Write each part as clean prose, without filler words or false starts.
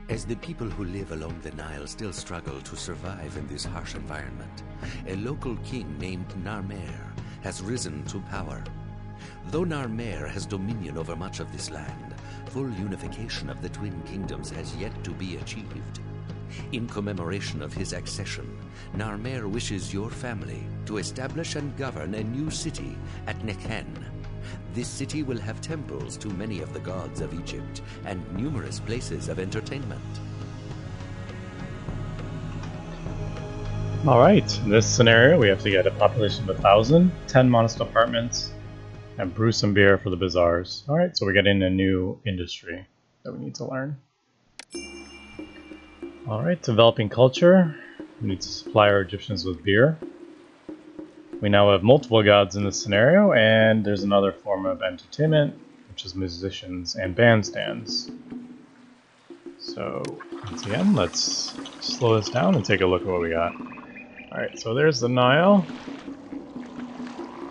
As the people who live along the Nile still struggle to survive in this harsh environment, a local king named Narmer has risen to power. Though Narmer has dominion over much of this land, full unification of the twin kingdoms has yet to be achieved. In commemoration of his accession, Narmer wishes your family to establish and govern a new city at Nekhen. This city will have temples to many of the gods of Egypt and numerous places of entertainment. Alright, in this scenario we have to get a population of 1,000, 10 modest apartments, and brew some beer for the bazaars. Alright, so we're getting a new industry that we need to learn. Alright, developing culture. We need to supply our Egyptians with beer. We now have multiple gods in this scenario, and there's another form of entertainment, which is musicians and bandstands. So, once again, let's slow this down and take a look at what we got. Alright, so there's the Nile.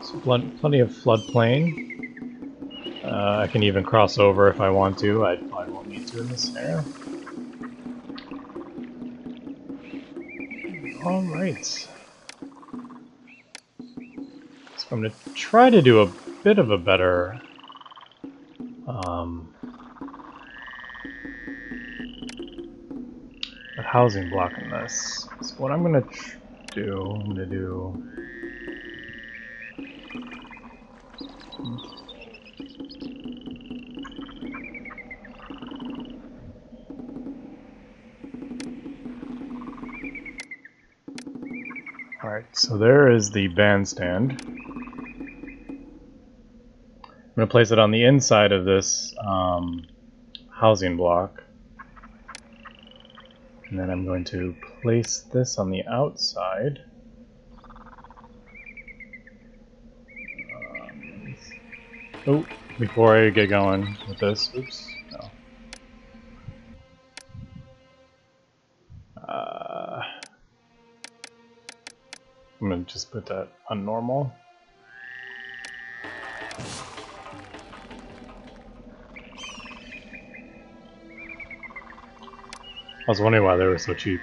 So plenty of floodplain. I can even cross over if I want to. I probably won't need to in this scenario. Alright. So I'm going to try to do a bit of a better housing block in this. So what I'm going to do, Alright, so there is the bandstand. I'm going to place it on the inside of this housing block. And then I'm going to place this on the outside. Oh, before I get going with this, oops, no. I'm going to just put that on normal. I was wondering why they were so cheap.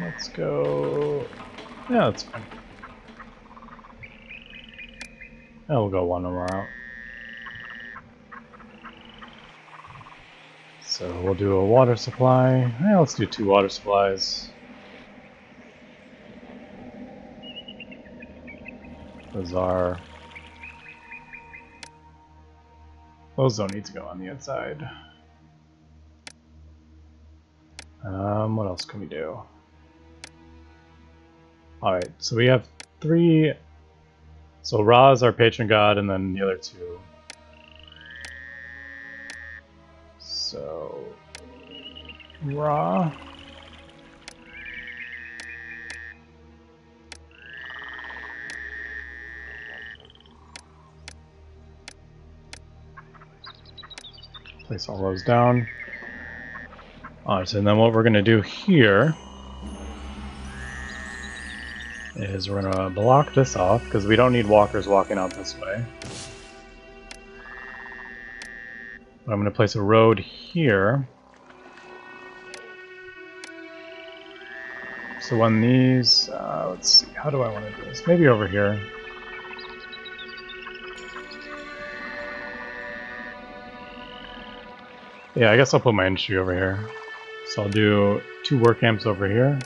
Let's go... Yeah, that's fine. Yeah, we'll go one more out. So we'll do a water supply. Yeah, let's do 2 water supplies. Bazaar. Those don't need to go on the inside. What else can we do? Alright, so we have 3. So Ra is our patron god, and then the other 2. So Ra. Place all those down. Alright, so then what we're going to do here is we're going to block this off, because we don't need walkers walking out this way. But I'm going to place a road here. So when these, let's see, how do I want to do this? Maybe over here. Yeah, I guess I'll put my industry over here. So I'll do 2 work camps over here.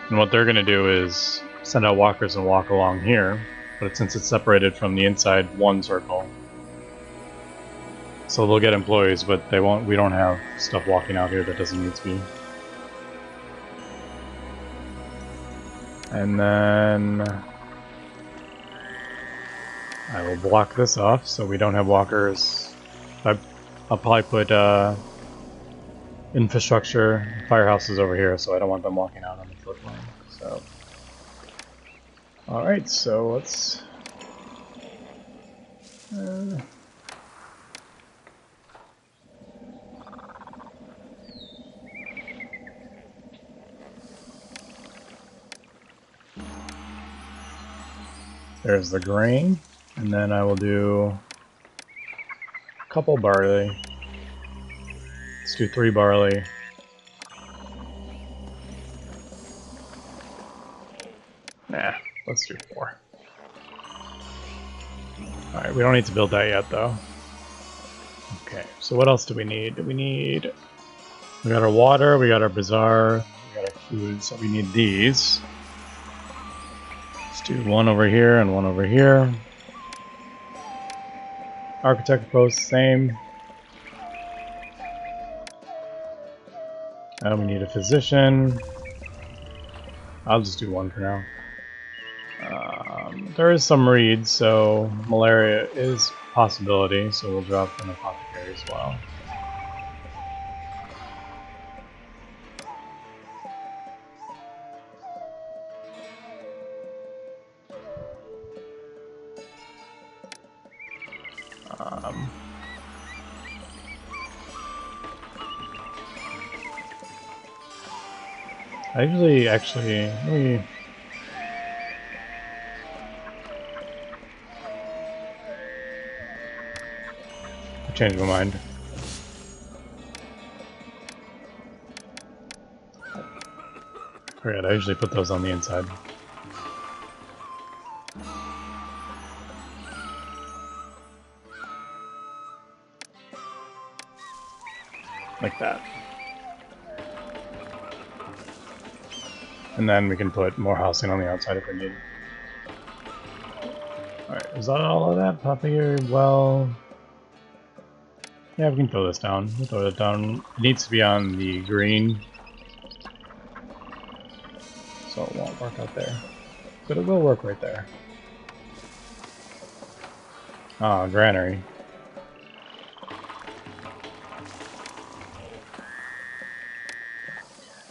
And what they're going to do is send out walkers and walk along here. But since it's separated from the inside 1 circle. So they'll get employees, but they won't. We don't have stuff walking out here that doesn't need to be. And then I will block this off so we don't have walkers. I'll probably put infrastructure, firehouses over here, so I don't want them walking out on the floodplain. So, all right, so let's. There's the grain, and then I will do a couple barley. Let's do 3 barley. Nah, let's do 4. Alright, we don't need to build that yet though. Okay, so what else do we need? We got our water, we got our bazaar, we got our food, so we need these. Let's do 1 over here and 1 over here. Architect post, same. We need a physician. I'll just do 1 for now. There is some reeds, so malaria is a possibility, so we'll drop an apothecary as well. I usually actually let me change my mind. Forget, I usually put those on the inside. Like that. And then we can put more housing on the outside if we need. Alright, is that all of that? Apothecary, well... yeah, we can throw this down. We'll throw it down. It needs to be on the green. So it won't work out there. But it will work right there. Ah, granary.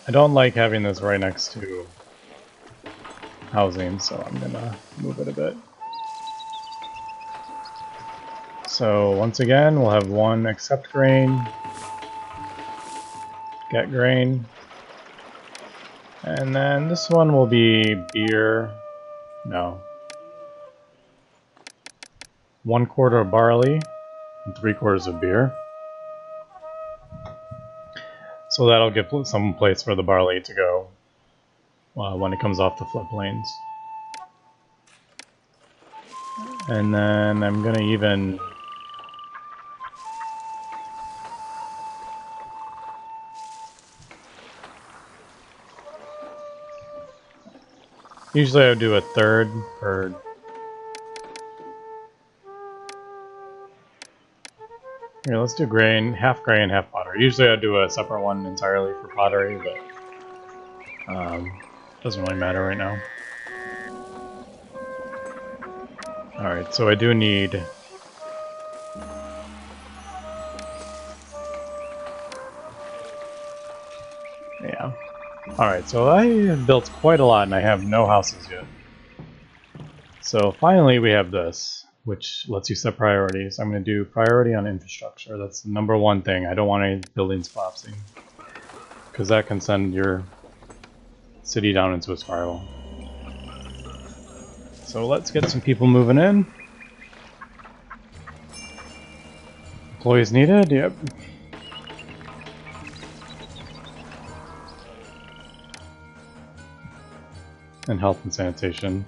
I don't like having this right next to housing, so I'm gonna move it a bit. So once again, we'll have 1 accept grain, get grain, and then this one will be beer. No. 1/4 of barley and 3/4 of beer. So that'll give some place for the barley to go when it comes off the floodplains. And then I'm gonna even usually I would do a third per. Here, let's do grain, half pottery. Usually I'd do a separate one entirely for pottery, but doesn't really matter right now. Alright, so I do need... yeah. Alright, so I have built quite a lot and I have no houses yet. So finally we have this, which lets you set priorities. I'm going to do priority on infrastructure. That's the #1 thing. I don't want any buildings collapsing, because that can send your city down into a spiral. So let's get some people moving in. Employees needed? Yep. And health and sanitation.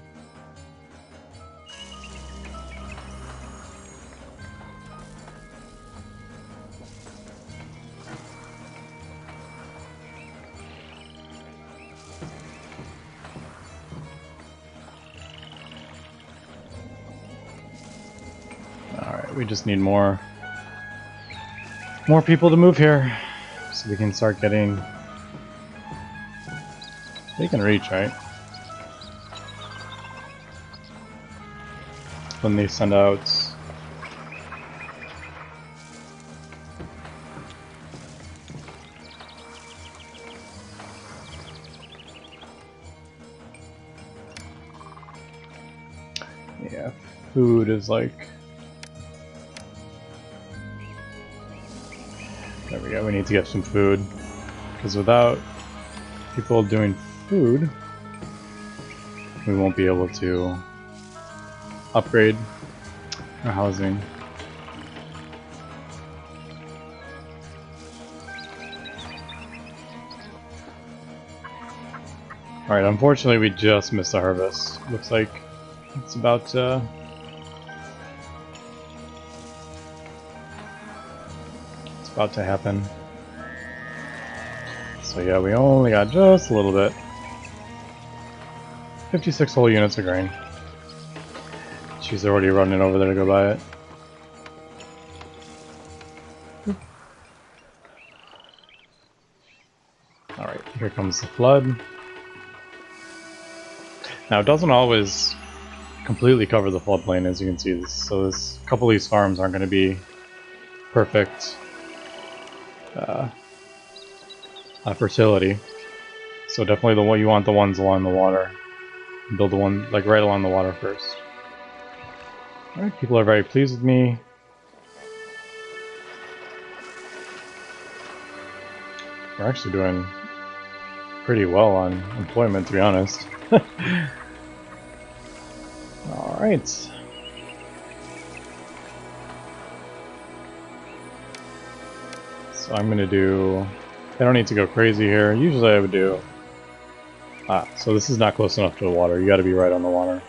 Alright, we just need more people to move here so we can start getting... they can reach, right? When they send out... yeah, food is like... there we go, we need to get some food. Because without people doing food, we won't be able to upgrade our housing. Alright, unfortunately we just missed the harvest. Looks like it's about to... it's about to happen. So yeah, we only got just a little bit. 56 whole units of grain. She's already running over there to go buy it. Alright, here comes the flood. Now it doesn't always completely cover the floodplain, as you can see. So this couple of these farms aren't going to be perfect fertility. So definitely the one you want the ones along the water. Build the one like right along the water first. Alright, people are very pleased with me. We're actually doing pretty well on employment, to be honest. Alright. So I'm gonna do... I don't need to go crazy here. Usually I would do... so this is not close enough to the water. You gotta be right on the water.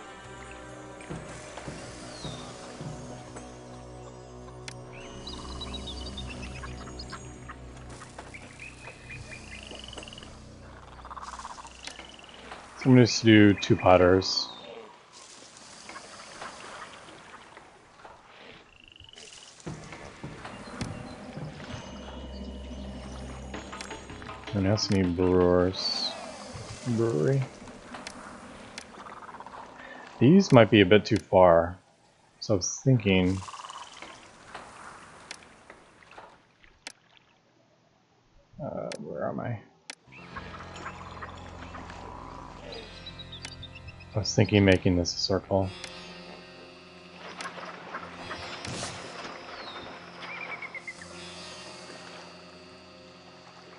So I'm gonna just do 2 potters. And I also need brewers. Brewery. These might be a bit too far. So I was thinking... where am I? I was thinking making this a circle.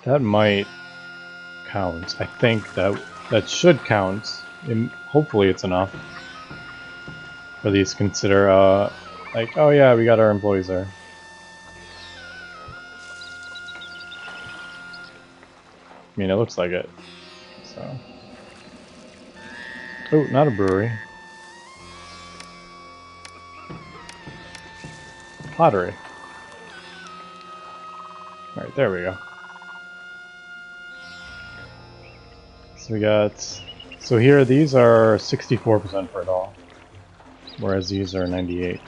That might count. I think that should count. Hopefully it's enough for these to consider, like, oh yeah, we got our employees there. I mean, it looks like it. So. Oh, not a brewery. Pottery. Alright, there we go. So we got... So here, these are 64% fertile, whereas these are 98.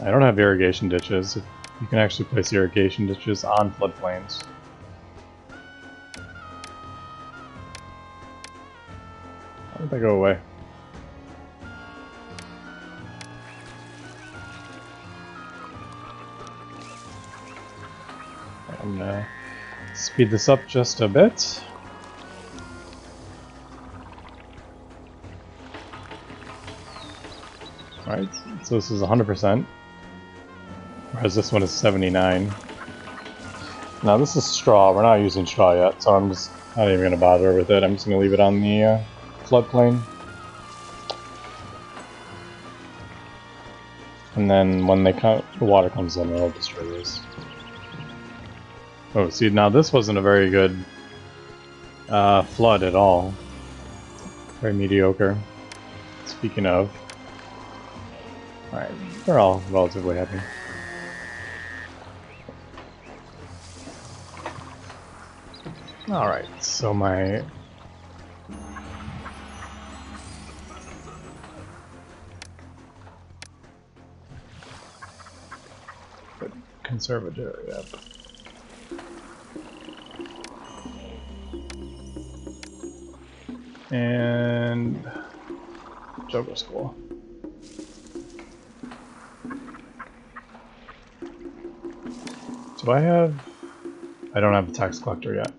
I don't have irrigation ditches. You can actually place irrigation ditches on floodplains. How did they go away? I'm gonna speed this up just a bit. Alright, so this is 100%, whereas this one is 79. Now this is straw. We're not using straw yet, so I'm just not even going to bother with it. I'm just going to leave it on the floodplain. And then when the water comes in, it'll destroy this. Oh, see, now this wasn't a very good flood at all. Very mediocre. Speaking of. Alright, we're all relatively happy. Alright, so my... conservatory, yep. And... yoga school. Do I have... I don't have the tax collector yet.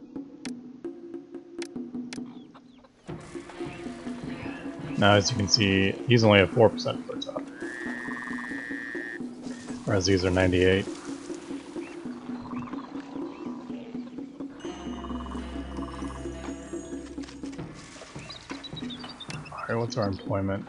Now, as you can see, he's only at 4% for top, whereas these are 98. what's our employment?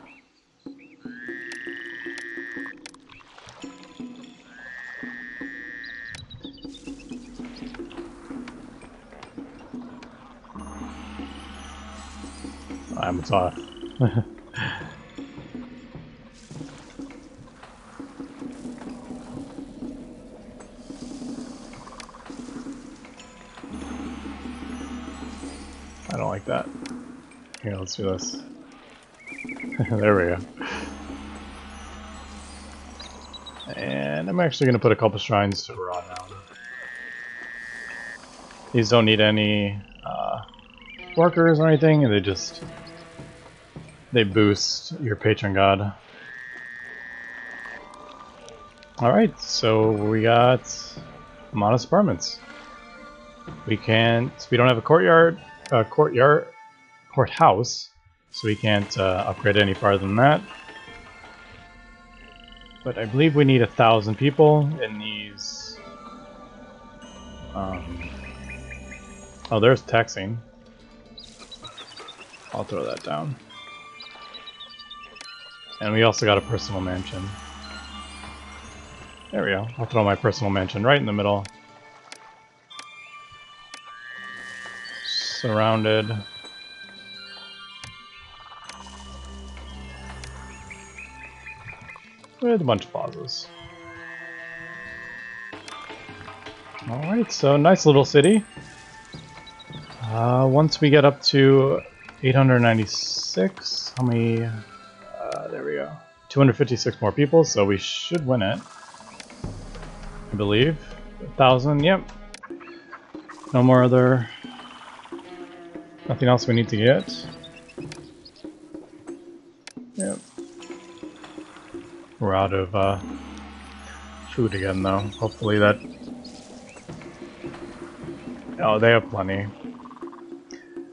It's off. I don't like that. Here, let's do this. There we go. And I'm actually going to put a couple shrines to Ra down. These don't need any workers or anything, they boost your patron god. Alright, so we got modest apartments. We don't have a courthouse, so we can't upgrade any farther than that. But I believe we need 1,000 people in these. Oh, there's taxing. I'll throw that down. And we also got a personal mansion. There we go. I'll throw my personal mansion right in the middle. Surrounded. With a bunch of plazas. Alright, so nice little city. Once we get up to 896, how many... there we go. 256 more people, so we should win it. I believe. 1,000, yep. No more other... Nothing else we need to get. Yep. We're out of food again, though. Hopefully that... Oh, they have plenty.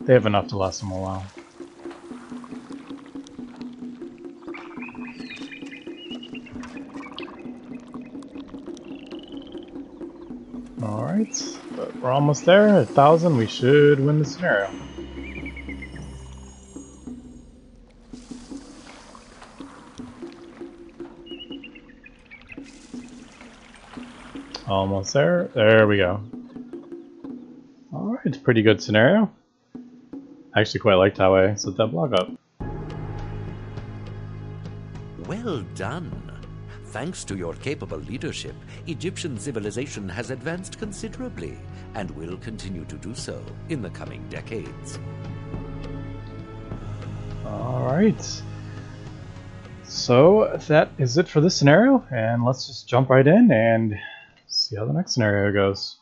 They have enough to last them a while. Alright, but we're almost there. 1,000, we should win the scenario. Almost there. There we go. Alright, pretty good scenario. I actually quite liked how I set that block up. Well done. Thanks to your capable leadership, Egyptian civilization has advanced considerably and will continue to do so in the coming decades. Alright. So that is it for this scenario, and let's just jump right in and see how the next scenario goes.